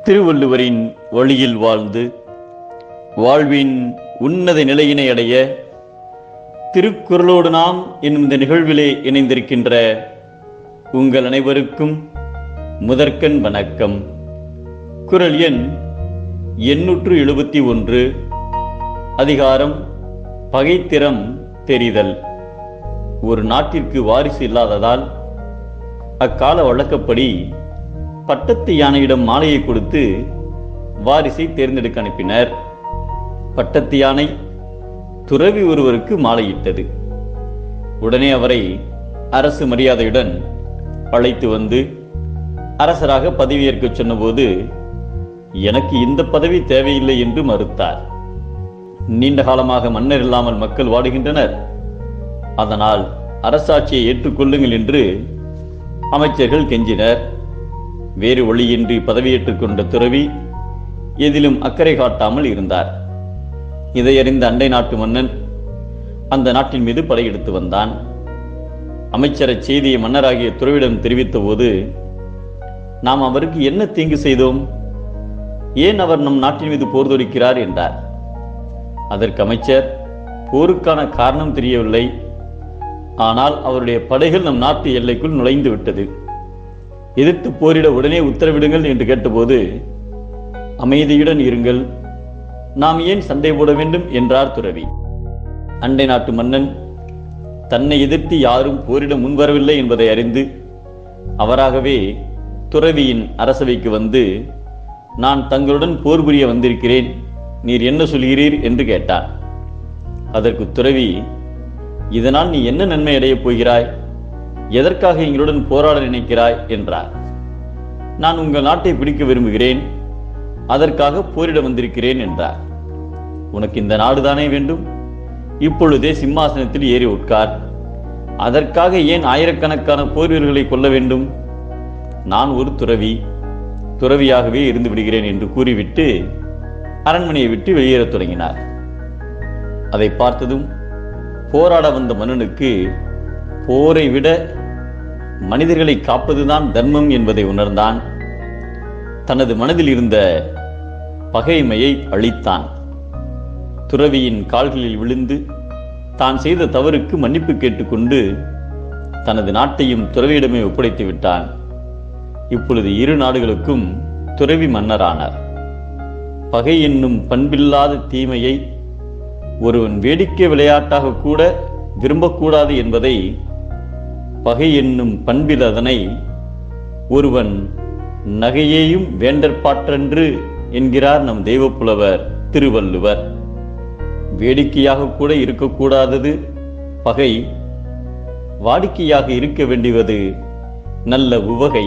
திருவள்ளுவரின் வழியில் வாழ்ந்து வாழ்வின் உன்னத நிலையினை அடைய திருக்குறளோடு நாம் என்னும் இந்த நிகழ்விலே இணைந்திருக்கின்ற உங்கள் அனைவருக்கும் முதற்கண் வணக்கம். குறள் எண் 871. அதிகாரம் பகைத்திறம் தெரிதல். ஒரு நாட்டிற்கு வாரிசு இல்லாததால் அக்கால வழக்கப்படி பட்டத்து யானையிடம் மாலையை கொடுத்து வாரிசை தேர்ந்தெடுக்க அனுப்பினர். பட்டத்து யானை துறவி ஒருவருக்கு மாலையிட்டது. உடனே அவரை அரசு மரியாதையுடன் அழைத்து வந்து அரசராக பதவியேற்க சொன்னபோது எனக்கு இந்த பதவி தேவையில்லை என்று மறுத்தார். நீண்ட காலமாக மன்னர் இல்லாமல் மக்கள் வாடுகின்றனர், அதனால் அரசாட்சியை ஏற்றுக்கொள்ளுங்கள் என்று அமைச்சர்கள் கெஞ்சினர். வேறு வழியின்றி பதவியேற்றுக் கொண்ட துறவி எதிலும் அக்கறை காட்டாமல் இருந்தார். இதையறிந்த அண்டை நாட்டு மன்னன் அந்த நாட்டின் மீது படையெடுத்து வந்தான். அமைச்சர செய்தியை மன்னராகிய துறவிடம் தெரிவித்த போது, நாம் அவருக்கு என்ன தீங்கு செய்தோம், ஏன் அவர் நம் நாட்டின் மீது போர் தொடுக்கிறார் என்றார். அதற்கு அமைச்சர், போருக்கான காரணம் தெரியவில்லை, ஆனால் அவருடைய படைகள் நம் நாட்டு எல்லைக்குள் நுழைந்து விட்டது, எதிர்த்து போரிட உடனே உத்தரவிடுங்கள் என்று கேட்டபோது, அமைதியுடன் இருங்கள், நாம் ஏன் சண்டை போட வேண்டும் என்றார் துறவி. அண்டை நாட்டு மன்னன் தன்னை எதிர்த்து யாரும் போரிட முன்வரவில்லை என்பதை அறிந்து அவராகவே துறவியின் அரசவைக்கு வந்து, நான் தங்களுடன் போர் புரிய வந்திருக்கிறேன், நீர் என்ன சொல்கிறீர் என்று கேட்டார். அதற்கு துறவி, இதனால் நீ என்ன நன்மை அடையப் போகிறாய், எதற்காக எங்களுடன் போராட நினைக்கிறாய் என்றார். நான் உங்கள் நாட்டை பிடிக்க விரும்புகிறேன், அதற்காக போரிட வந்திருக்கிறேன் என்றார். உனக்கு இந்த நாடுதானே வேண்டும், இப்பொழுதே சிம்மாசனத்தில் ஏறி உட்கார், அதற்காக ஏன் ஆயிரக்கணக்கான போர் வீரர்களை கொல்ல வேண்டும், நான் ஒரு துறவியாகவே இருந்து விடுகிறேன் என்று கூறிவிட்டு அரண்மனையை விட்டு வெளியேறத் தொடங்கினார். அதை பார்த்ததும் போராட வந்த மன்னனுக்கு போரை விட மனிதர்களை காப்பதுதான் தர்மம் என்பதை உணர்ந்தான். தனது மனதில் இருந்த பகைமையை அழித்தான். துறவியின் கால்களில் விழுந்து தான் செய்த தவறுக்கு மன்னிப்பு கேட்டுக்கொண்டு தனது நாட்டையும் துறவியிடமே ஒப்படைத்து விட்டான். இப்பொழுது இரு நாடுகளுக்கும் துறவி மன்னரானார். பகை என்னும் பண்பில்லாத தீமையை ஒருவன் வேடிக்கை விளையாட்டாக கூட விரும்பக்கூடாது என்பதை, பகை என்னும் பண்பில் அதனை ஒருவன் நகையையும் வேண்டற்பாற்றன்று என்கிறார் நம் தெய்வப்புலவர் திருவள்ளுவர். வேடிக்கையாக கூட இருக்கக்கூடாதது பகை, வாடிக்கையாக இருக்க வேண்டியது நல்ல உவகை.